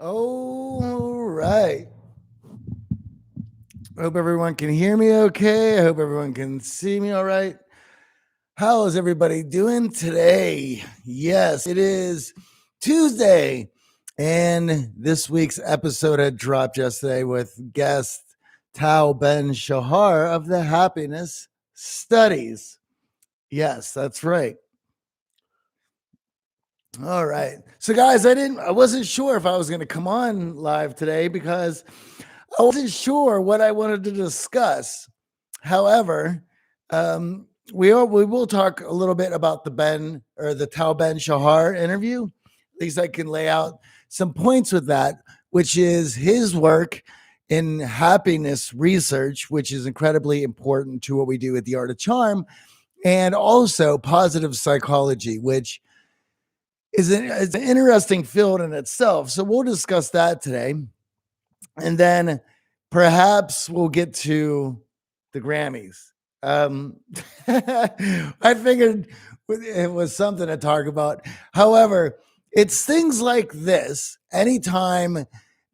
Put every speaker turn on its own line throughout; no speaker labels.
All right. I hope everyone can hear me okay. I hope everyone can see me all right. How is everybody doing today? Yes, it is Tuesday. And this week's episode had dropped yesterday with guest Tao Ben Shahar of the Happiness Studies. Yes, that's right. All right. So guys, I wasn't sure if I was going to come on live today because I wasn't sure what I wanted to discuss. However, we will talk a little bit about the Tal Ben Shahar interview. At least I can lay out some points with that, which is his work in happiness research, which is incredibly important to what we do at the Art of Charm, and also positive psychology, which is an interesting field in itself. So we'll discuss that today. And then perhaps we'll get to the Grammys. Um, I figured it was something to talk about. However, it's things like this. Anytime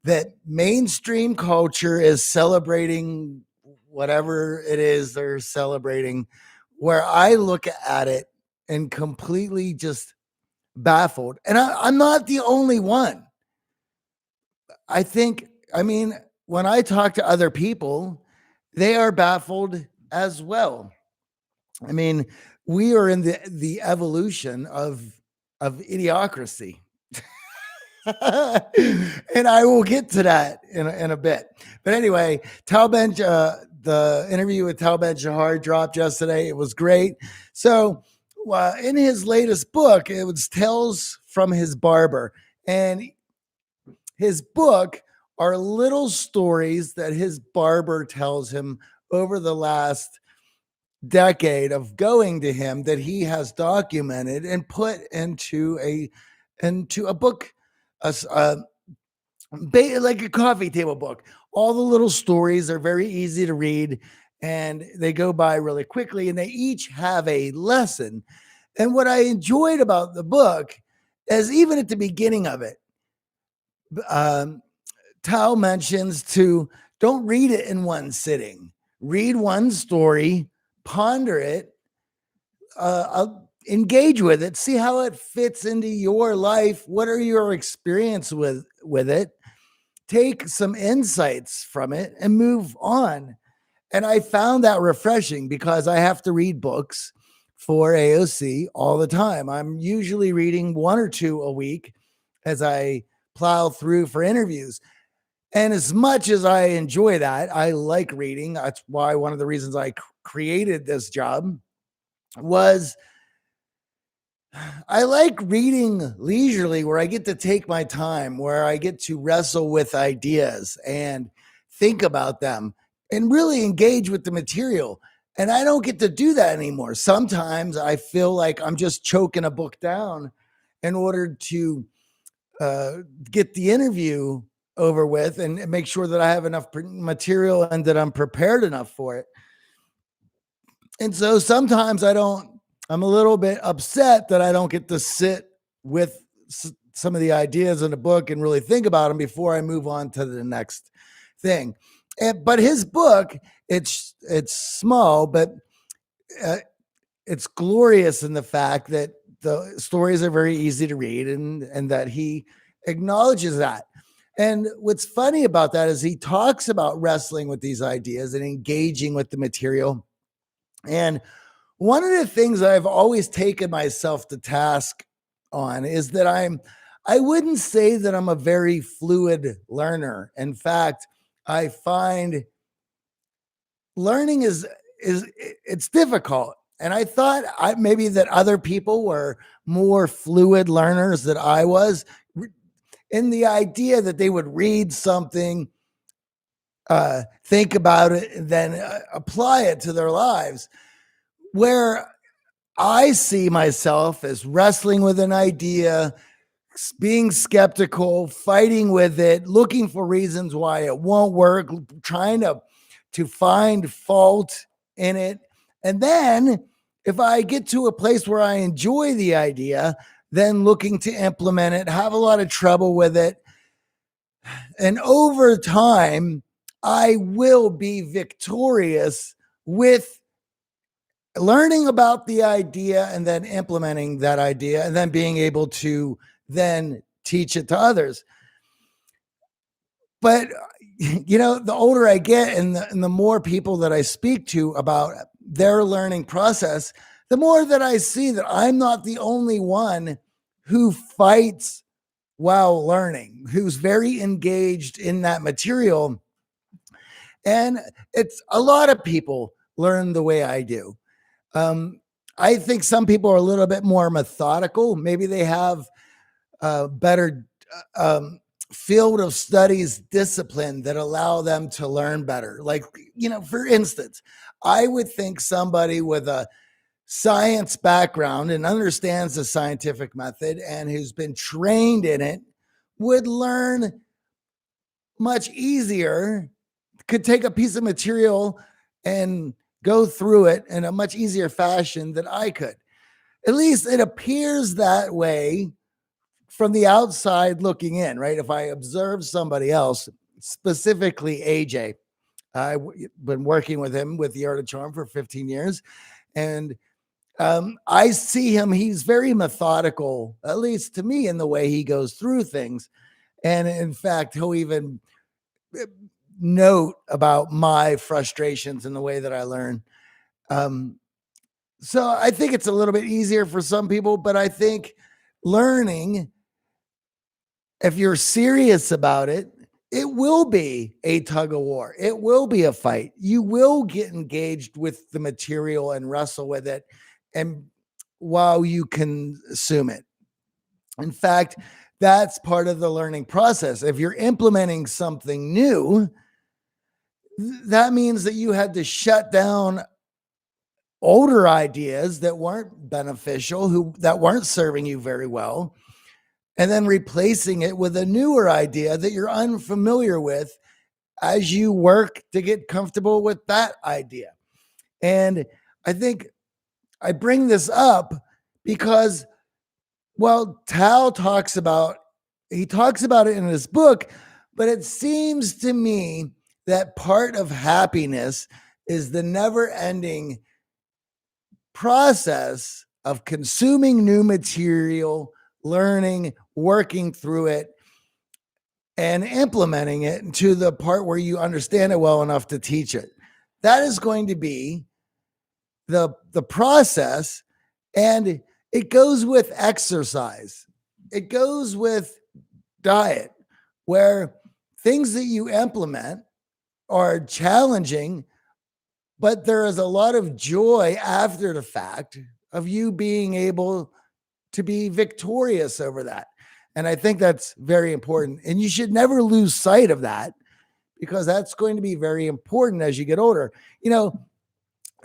that mainstream culture is celebrating whatever it is they're celebrating, where I look at it and completely just baffled. And I'm not the only one. I think, I mean, when I talk to other people, they are baffled as well. I mean, we are in the evolution of idiocracy. And I will get to that in a bit. But anyway, the interview with Tal Ben Shahar dropped yesterday. It was great. So, in his latest book, it was Tales from His Barber. And his book are little stories that his barber tells him over the last decade of going to him that he has documented and put into a book, a like a coffee table book. All the little stories are very easy to read and they go by really quickly and they each have a lesson. And what I enjoyed about the book is even at the beginning of it, um, Tao mentions to don't read it in one sitting. Read one story, ponder it, engage with it, see how it fits into your life. What are your experience with it? Take some insights from it and move on. And I found that refreshing because I have to read books for AOC all the time. I'm usually reading one or two a week as I plow through for interviews. And as much as I enjoy that, I like reading. That's why one of the reasons I created this job was I like reading leisurely, where I get to take my time, where I get to wrestle with ideas and think about them and really engage with the material. And I don't get to do that anymore. Sometimes I feel like I'm just choking a book down in order to uh, get the interview over with and make sure that I have enough material and that I'm prepared enough for it. And so sometimes I'm a little bit upset that I don't get to sit with some of the ideas in the book and really think about them before I move on to the next thing. But his book, it's small, but uh, it's glorious in the fact that the stories are very easy to read and that he acknowledges that. And what's funny about that is he talks about wrestling with these ideas and engaging with the material. And one of the things I've always taken myself to task on is that I wouldn't say that I'm a very fluid learner. In fact, I find learning is it's difficult. And I thought maybe that other people were more fluid learners than I was, in the idea that they would read something, think about it, and then apply it to their lives. Where I see myself as wrestling with an idea, being skeptical, fighting with it, looking for reasons why it won't work, trying to find fault in it. And then if I get to a place where I enjoy the idea, then looking to implement it, have a lot of trouble with it, And over time, I will be victorious with learning about the idea and then implementing that idea and then being able to then teach it to others. But the older I get and the more people that I speak to about their learning process, the more that I see that I'm not the only one who fights while learning, who's very engaged in that material. And it's a lot of people learn the way I do. I think some people are a little bit more methodical. Maybe they have a better field of studies discipline that allow them to learn better. Like, for instance, I would think somebody with a science background and understands the scientific method and who's been trained in it would learn much easier, could take a piece of material and go through it in a much easier fashion than I could. At least it appears that way from the outside looking in, right? If I observe somebody else, specifically AJ, I've been working with him with the Art of Charm for 15 years. And I see him, he's very methodical, at least to me, in the way he goes through things. And in fact, he'll even note about my frustrations in the way that I learn. So I think it's a little bit easier for some people, but I think learning, if you're serious about it, it will be a tug of war. It will be a fight. You will get engaged with the material and wrestle with it, and while you consume it. In fact, that's part of the learning process. If you're implementing something new, that means that you had to shut down older ideas that weren't beneficial, that weren't serving you very well, and then replacing it with a newer idea that you're unfamiliar with as you work to get comfortable with that idea. And I think I bring this up because, well, Tal talks about it in his book, but it seems to me that part of happiness is the never ending process of consuming new material, learning, working through it, and implementing it to the part where you understand it well enough to teach it. That is going to be the process. And it goes with exercise. It goes with diet, where things that you implement are challenging, but there is a lot of joy after the fact of you being able to be victorious over that. And I think that's very important. And you should never lose sight of that, because that's going to be very important as you get older.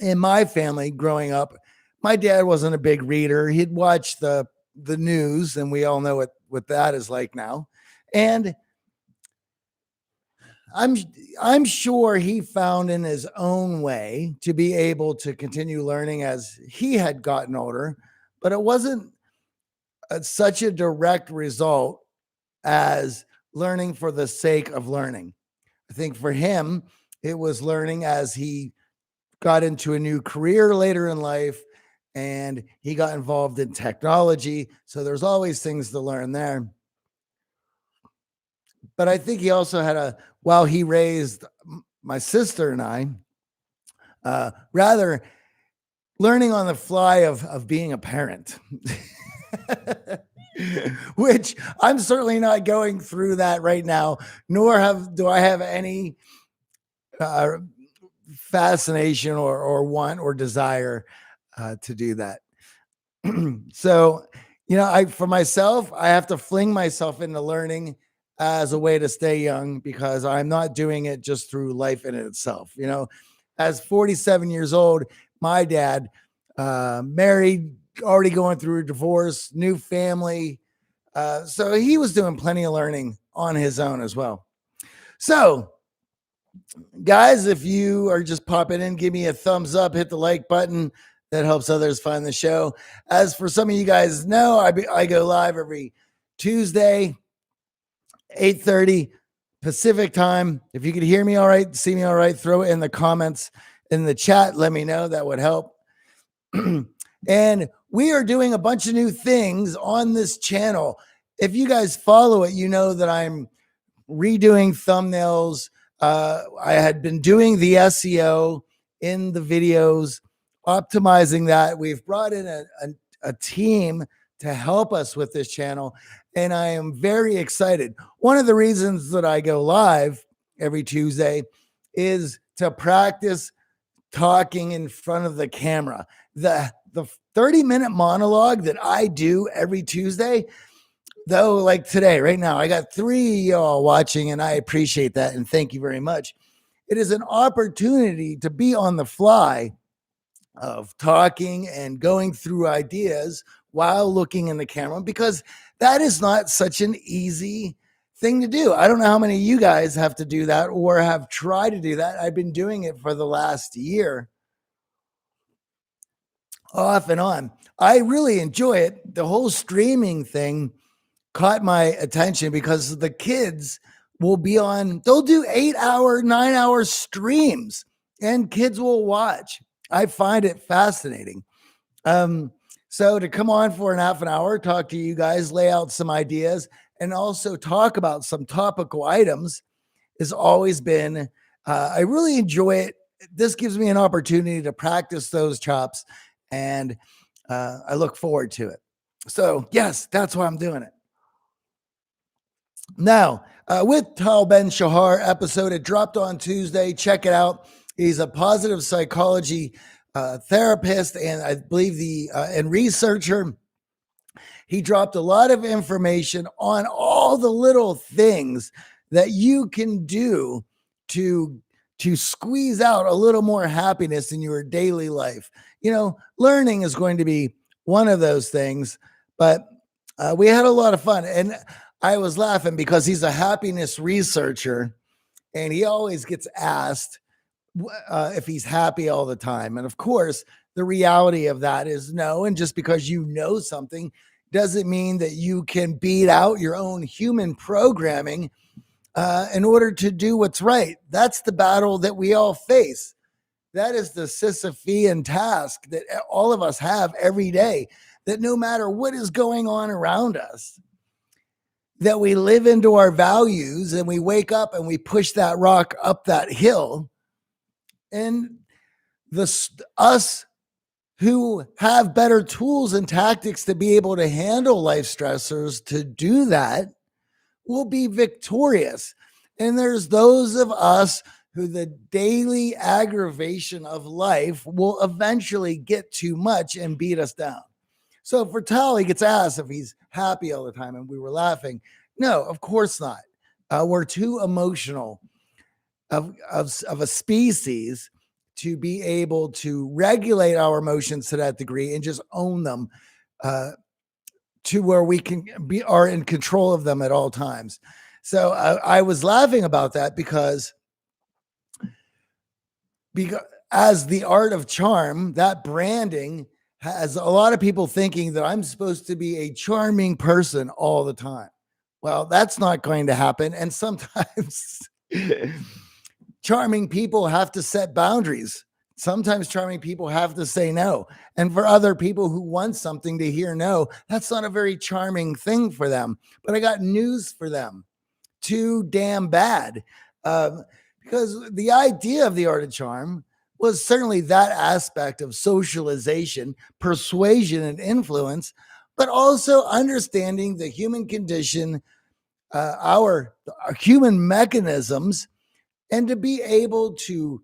In my family growing up, my dad wasn't a big reader. He'd watch the news, and we all know what that is like now. And I'm sure he found in his own way to be able to continue learning as he had gotten older, but it wasn't such a direct result as learning for the sake of learning. I think for him, it was learning as he got into a new career later in life and he got involved in technology. So there's always things to learn there. But I think he also while he raised my sister and I, rather learning on the fly of being a parent, which I'm certainly not going through that right now, nor do I have any fascination or want or desire to do that. So, for myself, I have to fling myself into learning as a way to stay young, because I'm not doing it just through life in itself. As 47 years old, my dad, married, already going through a divorce, new family. So he was doing plenty of learning on his own as well. So, guys, if you are just popping in, give me a thumbs up, hit the like button. That helps others find the show. As for some of you guys know, I go live every Tuesday, 8:30 Pacific time. If you could hear me all right, see me all right, throw it in the comments in the chat. Let me know. That would help. And we are doing a bunch of new things on this channel. If you guys follow it, you know that I'm redoing thumbnails. I had been doing the SEO in the videos, optimizing that. We've brought in a team to help us with this channel, and I am very excited. One of the reasons that I go live every Tuesday is to practice talking in front of the camera. The 30-minute monologue that I do every Tuesday, though, like today, right now, I got 3 y'all watching, and I appreciate that, and thank you very much. It is an opportunity to be on the fly of talking and going through ideas while looking in the camera, because that is not such an easy thing to do. I don't know how many of you guys have to do that or have tried to do that. I've been doing it for the last year, off and on. I really enjoy it. The whole streaming thing caught my attention because the kids will be on, they'll do 8-hour, 9-hour streams, and kids will watch. I find it fascinating. So to come on for an half an hour, talk to you guys, lay out some ideas, and also talk about some topical items has always been, I really enjoy it. This gives me an opportunity to practice those chops, and I look forward to it. So yes, that's why I'm doing it. Now, with Tal Ben Shahar episode, it dropped on Tuesday. Check it out. He's a positive psychology therapist, and I believe and researcher. He dropped a lot of information on all the little things that you can do to squeeze out a little more happiness in your daily life. You know, learning is going to be one of those things, but we had a lot of fun, and I was laughing because he's a happiness researcher, and he always gets asked if he's happy all the time. And of course, the reality of that is no. And just because you know something doesn't mean that you can beat out your own human programming in order to do what's right. That's the battle that we all face. That is the Sisyphean task that all of us have every day, that no matter what is going on around us, that we live into our values and we wake up and we push that rock up that hill. And us who have better tools and tactics to be able to handle life stressors to do that will be victorious. And there's those of us who the daily aggravation of life will eventually get too much and beat us down. So for Tal, he gets asked if he's happy all the time, and we were laughing. No, of course not. We're too emotional of a species to be able to regulate our emotions to that degree and just own them to where we are in control of them at all times. So I was laughing about that because as the art of charm, that branding has a lot of people thinking that I'm supposed to be a charming person all the time. Well, that's not going to happen. And sometimes charming people have to set boundaries. Sometimes charming people have to say no. And for other people who want something to hear no, that's not a very charming thing for them. But I got news for them. Too damn bad. Because the idea of the art of charm was certainly that aspect of socialization, persuasion, and influence, but also understanding the human condition, our human mechanisms, and to be able to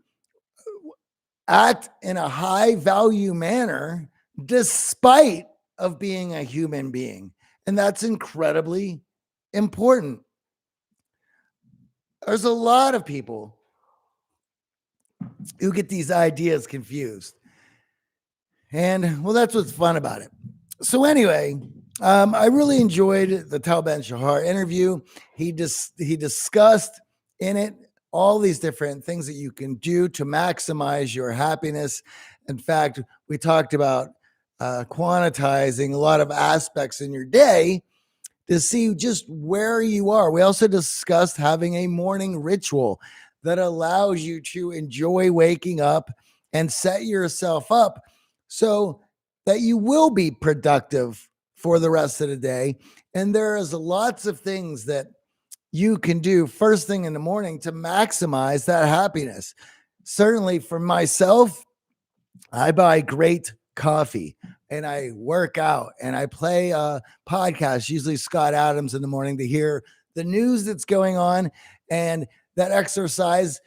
act in a high value manner despite of being a human being. And that's incredibly important. There's a lot of people who get these ideas confused. And well, that's what's fun about it. So anyway, I really enjoyed the Tal Ben Shahar interview. He discussed in it all these different things that you can do to maximize your happiness. In fact, we talked about quantizing a lot of aspects in your day to see just where you are. We also discussed having a morning ritual that allows you to enjoy waking up and set yourself up so that you will be productive for the rest of the day. And there is lots of things that you can do first thing in the morning to maximize that happiness. Certainly for myself, I buy great coffee and I work out and I play a podcast, usually Scott Adams in the morning, to hear the news that's going on. And that exercise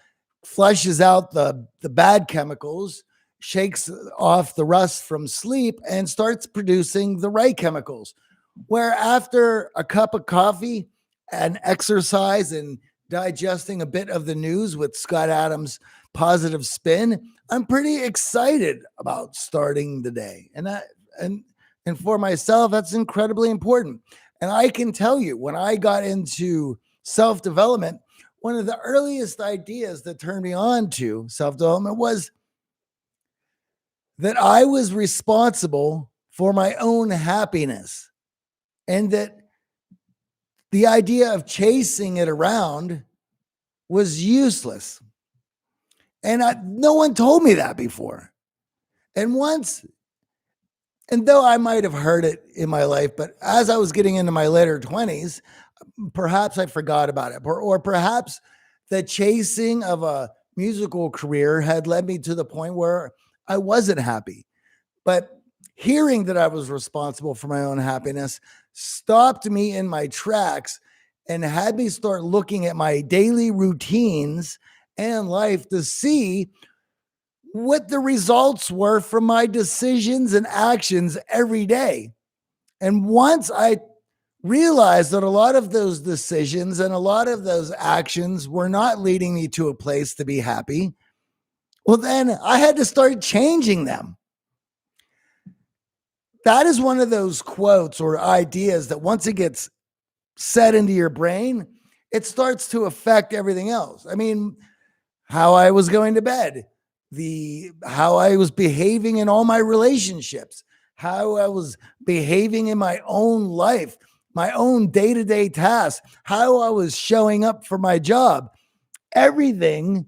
flushes out the bad chemicals, shakes off the rust from sleep, and starts producing the right chemicals. Where after a cup of coffee and exercise and digesting a bit of the news with Scott Adams' positive spin, I'm pretty excited about starting the day. And for myself, that's incredibly important. And I can tell you, when I got into self-development, one of the earliest ideas that turned me on to self-development was that I was responsible for my own happiness, and that the idea of chasing it around was useless. And no one told me that before. And though I might have heard it in my life, but as I was getting into my later 20s, perhaps I forgot about it, or perhaps the chasing of a musical career had led me to the point where I wasn't happy. But hearing that I was responsible for my own happiness stopped me in my tracks and had me start looking at my daily routines and life to see what the results were from my decisions and actions every day. And once I realized that a lot of those decisions and a lot of those actions were not leading me to a place to be happy, well, then I had to start changing them. That is one of those quotes or ideas that once it gets set into your brain, it starts to affect everything else. I mean, how I was going to bed, how I was behaving in all my relationships, how I was behaving in my own life, my own day-to-day tasks, how I was showing up for my job. Everything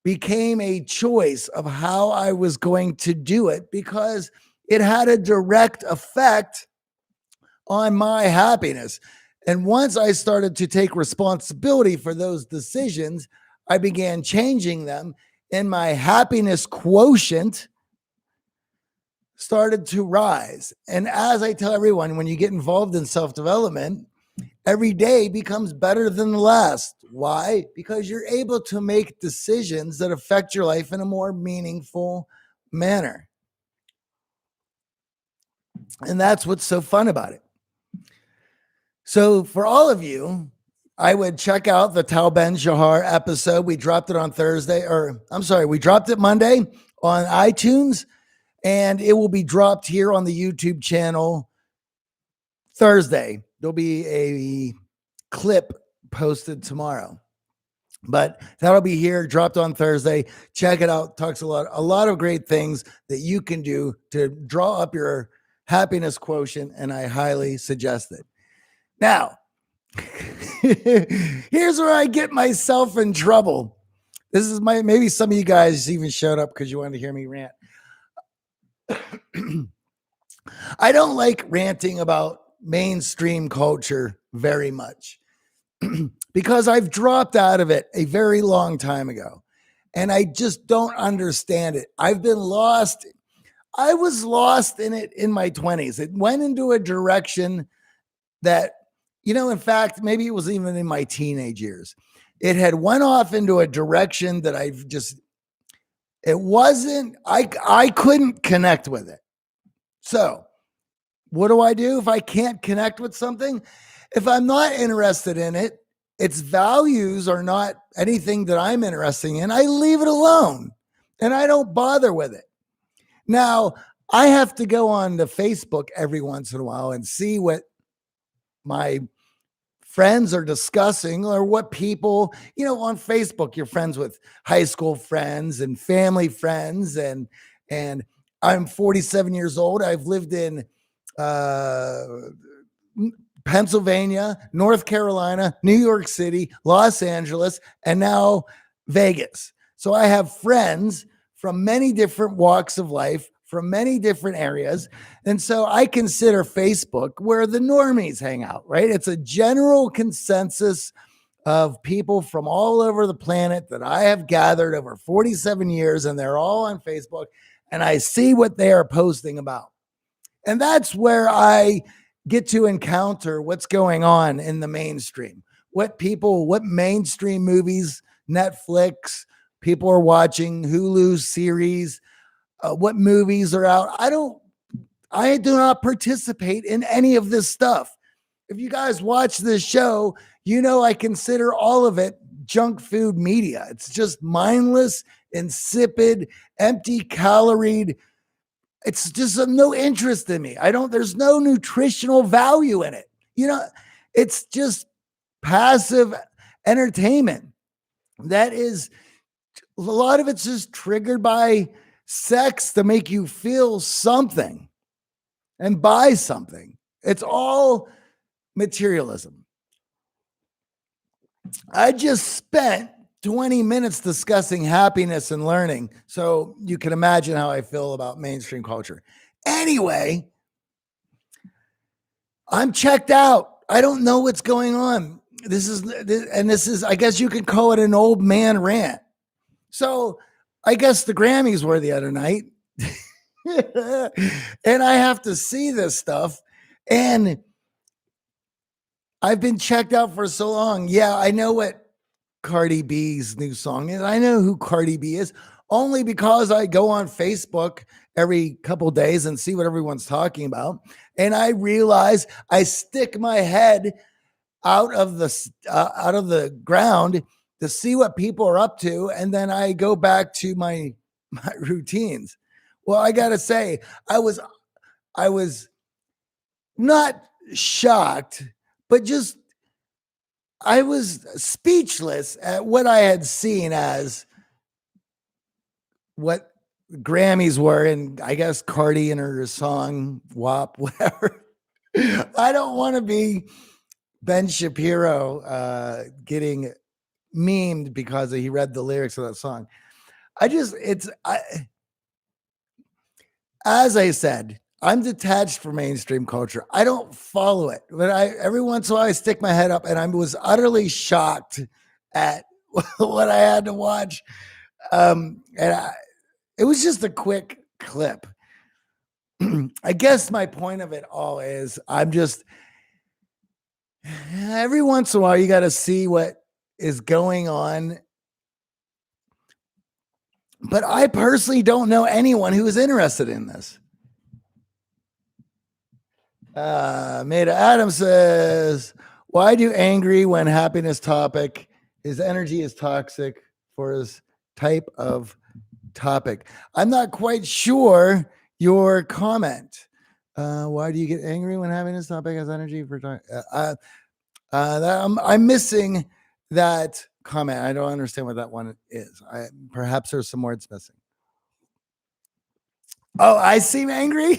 became a choice of how I was going to do it because it had a direct effect on my happiness. And once I started to take responsibility for those decisions, I began changing them, and my happiness quotient started to rise. And as I tell everyone, when you get involved in self-development, every day becomes better than the last. Why? Because you're able to make decisions that affect your life in a more meaningful manner. And that's what's so fun about it. So for all of you, I would check out the Tal Ben Shahar episode. We dropped it on Thursday, we dropped it Monday on iTunes, and it will be dropped here on the YouTube channel Thursday. There'll be a clip posted tomorrow, but that'll be here, dropped on Thursday. Check it out. Talks a lot of great things that you can do to draw up your happiness quotient, and I highly suggest it. Now, here's where I get myself in trouble. This is maybe some of you guys even showed up because you wanted to hear me rant. I don't like ranting about mainstream culture very much because I've dropped out of it a very long time ago, and I just don't understand it. I've been lost. I was lost in it in my 20s. It went into a direction that, in fact, maybe it was even in my teenage years. It had went off into a direction that I couldn't connect with it. So what do I do if I can't connect with something? If I'm not interested in it, its values are not anything that I'm interested in, I leave it alone and I don't bother with it. Now, I have to go on to Facebook every once in a while and see what my friends are discussing or what people, on Facebook, you're friends with high school friends and family friends. And I'm 47 years old. I've lived in Pennsylvania, North Carolina, New York City, Los Angeles, and now Vegas. So I have friends from many different walks of life, from many different areas. And so I consider Facebook where the normies hang out, right? It's a general consensus of people from all over the planet that I have gathered over 47 years, and they're all on Facebook, and I see what they are posting about. And that's where I get to encounter what's going on in the mainstream. What mainstream movies, Netflix, people are watching, Hulu series, what movies are out. I do not participate in any of this stuff. If you guys watch this show, you know I consider all of it junk food media. It's just mindless, insipid, empty caloried. It's just no interest in me. There's no nutritional value in it. It's just passive entertainment. That is, a lot of it's just triggered by sex to make you feel something and buy something. It's all materialism. I just spent 20 minutes discussing happiness and learning. So you can imagine how I feel about mainstream culture. Anyway, I'm checked out. I don't know what's going on. This is, I guess you could call it an old man rant. So I guess the Grammys were the other night. And I have to see this stuff. And I've been checked out for so long. Yeah, I know what Cardi B's new song is. I know who Cardi B is only because I go on Facebook every couple days and see what everyone's talking about. And I realize I stick my head out of the ground to see what people are up to. And then I go back to my routines. Well, I got to say, I was not shocked, but just I was speechless at what I had seen as what Grammys were, and I guess Cardi and her song WAP, whatever. I don't want to be Ben Shapiro getting memed because he read the lyrics of that song. As I said, I'm detached from mainstream culture. I don't follow it, but every once in a while I stick my head up, and I was utterly shocked at what I had to watch. It was just a quick clip. I guess my point of it all is every once in a while you got to see what is going on. But I personally don't know anyone who is interested in this. Maida Adams says, why do angry when happiness topic? His energy is toxic for his type of topic. I'm not quite sure your comment. Why do you get angry when happiness topic has energy for I'm missing that comment. I don't understand what that one is. Perhaps there's some words missing. Oh, I seem angry.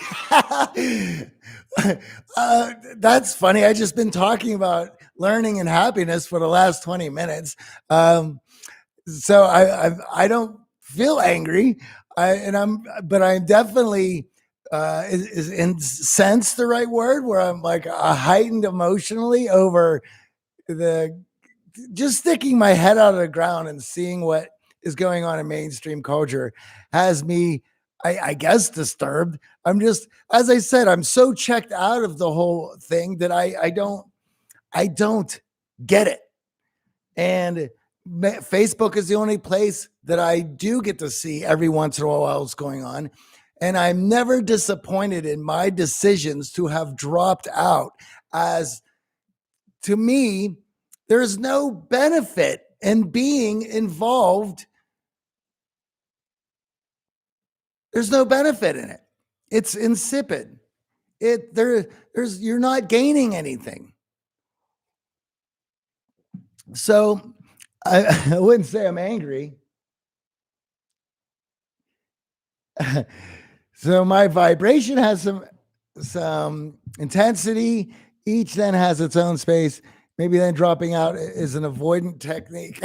That's funny. I just been talking about learning and happiness for the last 20 minutes. So I don't feel angry. But I'm definitely is incensed the right word, where I'm like heightened emotionally over just sticking my head out of the ground and seeing what is going on in mainstream culture has me, I guess, disturbed. I'm just, as I said, I'm so checked out of the whole thing that I don't get it. And Facebook is the only place that I do get to see every once in a while what's going on. And I'm never disappointed in my decisions to have dropped out, as to me, there's no benefit in being involved. There's no benefit in it. It's insipid. You're not gaining anything. So I wouldn't say I'm angry. So my vibration has some intensity. Each then has its own space. Maybe then dropping out is an avoidant technique.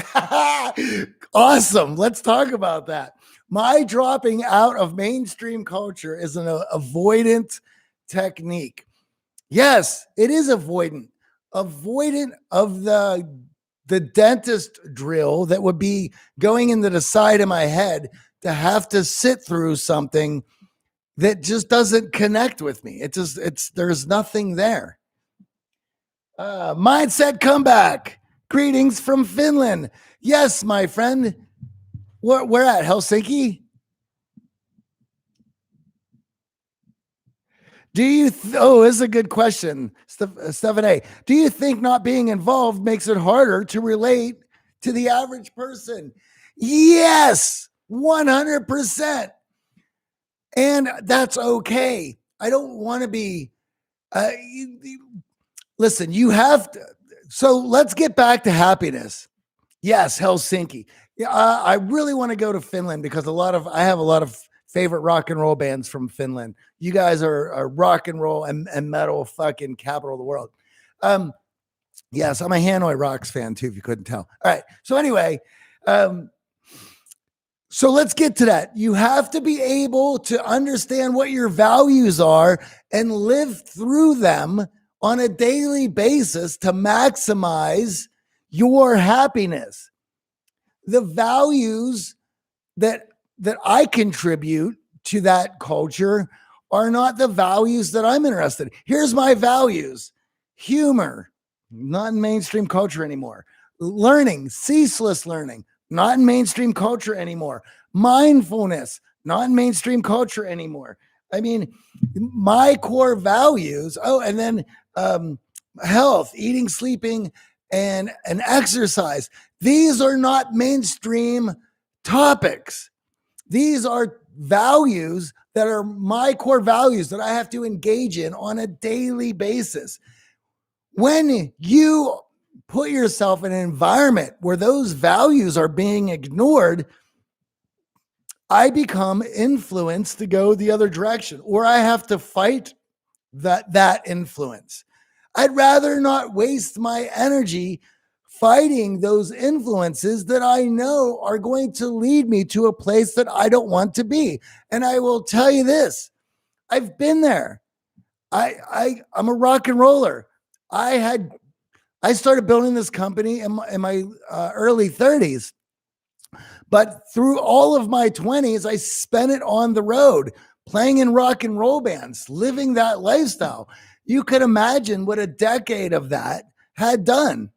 Awesome. Let's talk about that. My dropping out of mainstream culture is an avoidant technique. Yes, it is avoidant. Avoidant of the dentist drill that would be going into the side of my head to have to sit through something that just doesn't connect with me. There's nothing there. Mindset comeback. Greetings from Finland. Yes, my friend. Where at? Helsinki? Do you? Oh, this is a good question, Stephen A. Do you think not being involved makes it harder to relate to the average person? Yes, 100%. And that's okay. I don't want to be. Uh, Listen, you have to. So let's get back to happiness. Yes, Helsinki. Yeah, I really want to go to Finland because I have a lot of favorite rock and roll bands from Finland. You guys are rock and roll and metal fucking capital of the world. Yes, I'm a Hanoi Rocks fan too, if you couldn't tell. All right. So anyway, so let's get to that. You have to be able to understand what your values are and live through them on a daily basis to maximize your happiness. The values that I contribute to that culture are not the values that I'm interested in. Here's my values: humor, not in mainstream culture anymore. Learning, ceaseless learning, not in mainstream culture anymore. Mindfulness, not in mainstream culture anymore. I mean, my core values. Oh, and then health, eating, sleeping, and exercise. These are not mainstream topics. These are values that are my core values that I have to engage in on a daily basis. When you put yourself in an environment where those values are being ignored, I become influenced to go the other direction, or I have to fight that influence. I'd rather not waste my energy fighting those influences that I know are going to lead me to a place that I don't want to be. And I will tell you this, I've been there. I'm a rock and roller. I started building this company in my early 30s. But through all of my 20s, I spent it on the road, playing in rock and roll bands, living that lifestyle. You could imagine what a decade of that had done.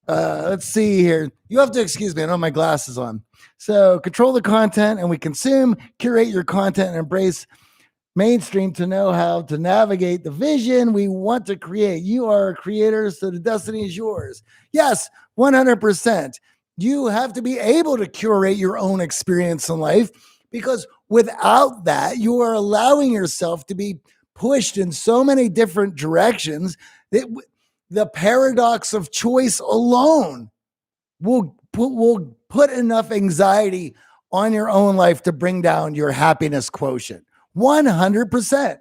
Let's see here. You have to excuse me. I don't have my glasses on. So control the content and we consume, curate your content, and embrace mainstream to know how to navigate the vision we want to create. You are creators, so the destiny is yours. Yes, 100%. You have to be able to curate your own experience in life, because without that, you are allowing yourself to be pushed in so many different directions that the paradox of choice alone will put enough anxiety on your own life to bring down your happiness quotient. 100%.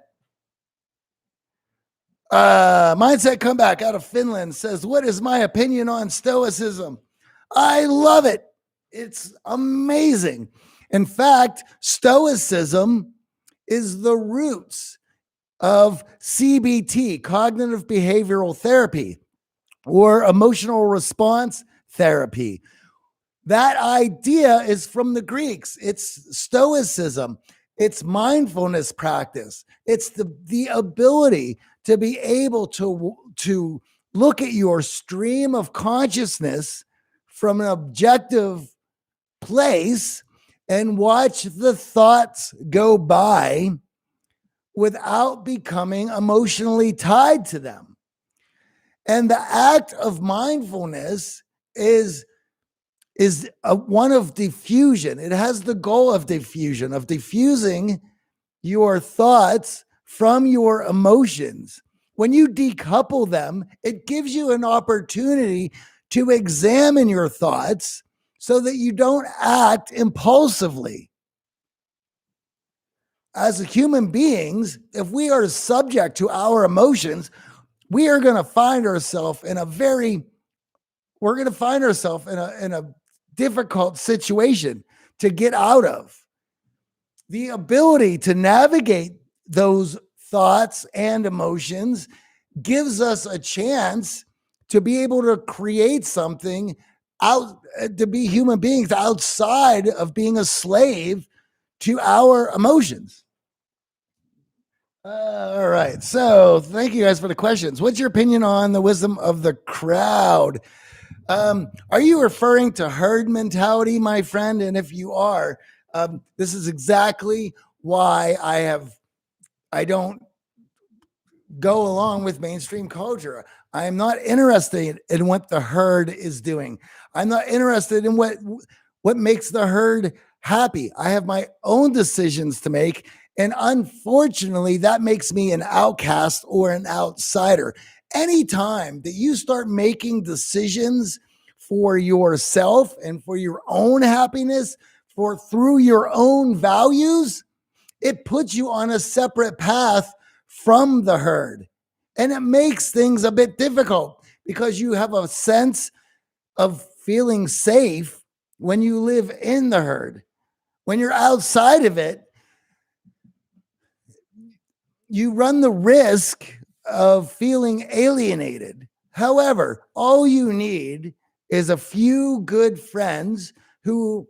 Mindset Comeback out of Finland says, what is my opinion on Stoicism? I love it. It's amazing. In fact, Stoicism is the roots of CBT, cognitive behavioral therapy, or emotional response therapy. That idea is from the Greeks. It's Stoicism. It's mindfulness practice. It's the ability to be able to look at your stream of consciousness from an objective place and watch the thoughts go by without becoming emotionally tied to them. And the act of mindfulness is one of diffusion. It has the goal of diffusion, of diffusing your thoughts from your emotions. When you decouple them, it gives you an opportunity to examine your thoughts so that you don't act impulsively. as human beings, if we are subject to our emotions, we are going to find ourselves in a very, we're going to find ourselves in a difficult situation to get out of. The ability to navigate those thoughts and emotions gives us a chance to be able to create something out, to be human beings outside of being a slave to our emotions. All right. So thank you guys for the questions. What's your opinion on the wisdom of the crowd? Are you referring to herd mentality, my friend? And if you are, this is exactly why I don't go along with mainstream culture. I am not interested in what the herd is doing. I'm not interested in what makes the herd happy. I have my own decisions to make. And unfortunately, that makes me an outcast or an outsider. Anytime that you start making decisions for yourself and for your own happiness, for through your own values, it puts you on a separate path from the herd. And it makes things a bit difficult because you have a sense of feeling safe when you live in the herd. When you're outside of it, you run the risk of feeling alienated. However, all you need is a few good friends who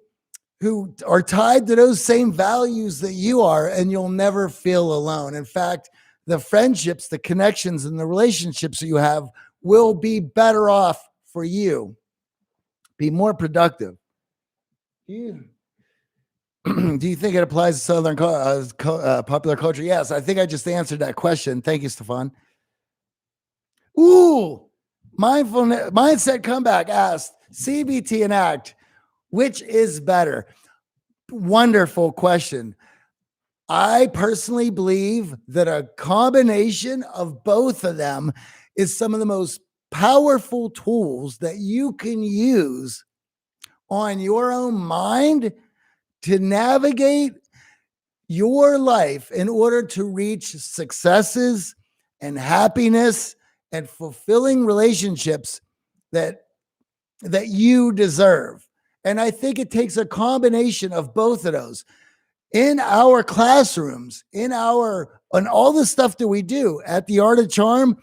are tied to those same values that you are, and you'll never feel alone. In fact, the friendships, the connections, and the relationships that you have will be better off for you, be more productive. Do you think it applies to Southern popular culture? Yes, I think I just answered that question. Thank you, Stefan. Ooh, mindset comeback asked CBT and ACT, which is better? Wonderful question. I personally believe that a combination of both of them is some of the most powerful tools that you can use on your own mind to navigate your life in order to reach successes and happiness and fulfilling relationships that you deserve. And I think it takes a combination of both of those. In our classrooms, on all the stuff that we do at the Art of Charm,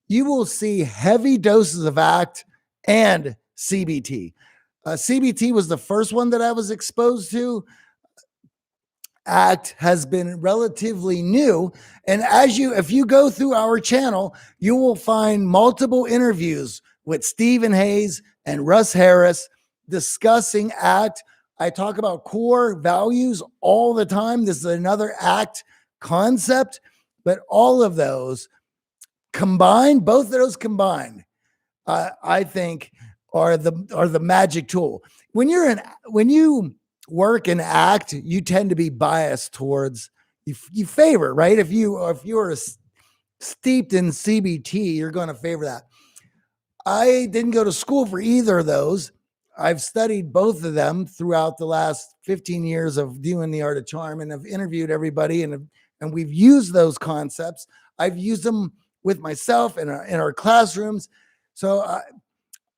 you will see heavy doses of ACT and CBT. CBT was the first one that I was exposed to. ACT has been relatively new. And if you go through our channel, you will find multiple interviews with Stephen Hayes and Russ Harris discussing ACT. I talk about core values all the time. This is another ACT concept, but all of those combined, both of those combined, I think are the magic tool. When you work and ACT, you tend to be biased towards you favor, right? If you are steeped in CBT, you're going to favor that. I didn't go to school for either of those. I've studied both of them throughout the last 15 years of doing the Art of Charm, and I've interviewed everybody, and we've used those concepts. I've used them with myself in our classrooms. So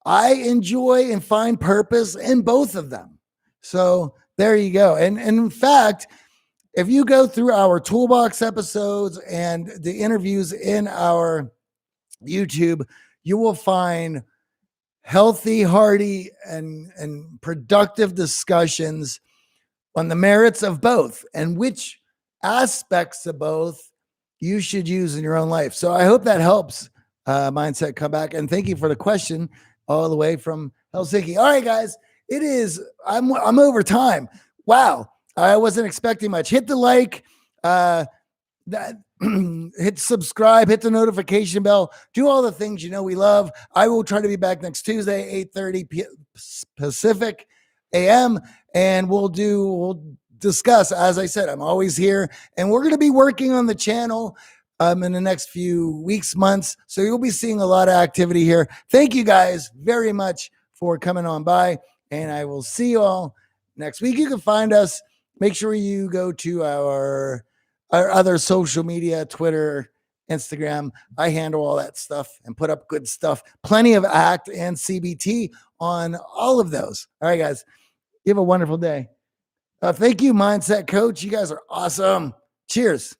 I enjoy and find purpose in both of them. So there you go. And in fact, if you go through our Toolbox episodes and the interviews in our YouTube, you will find healthy, hearty, and productive discussions on the merits of both and which aspects of both you should use in your own life. So I hope that helps, Mindset Comeback. And thank you for the question all the way from Helsinki. All right, guys, I'm over time. Wow. I wasn't expecting much. Hit the like, hit subscribe, hit the notification bell, do all the things we love. I will try to be back next Tuesday, 8:30 Pacific AM, and we'll discuss. As I said, I'm always here, and we're going to be working on the channel in the next few weeks, months. So you'll be seeing a lot of activity here. Thank you guys very much for coming on by, and I will see you all next week. You can find us. Make sure you go to our our other social media, Twitter, Instagram. I handle all that stuff and put up good stuff. Plenty of ACT and CBT on all of those. All right, guys. You have a wonderful day. Thank you, Mindset Coach. You guys are awesome. Cheers.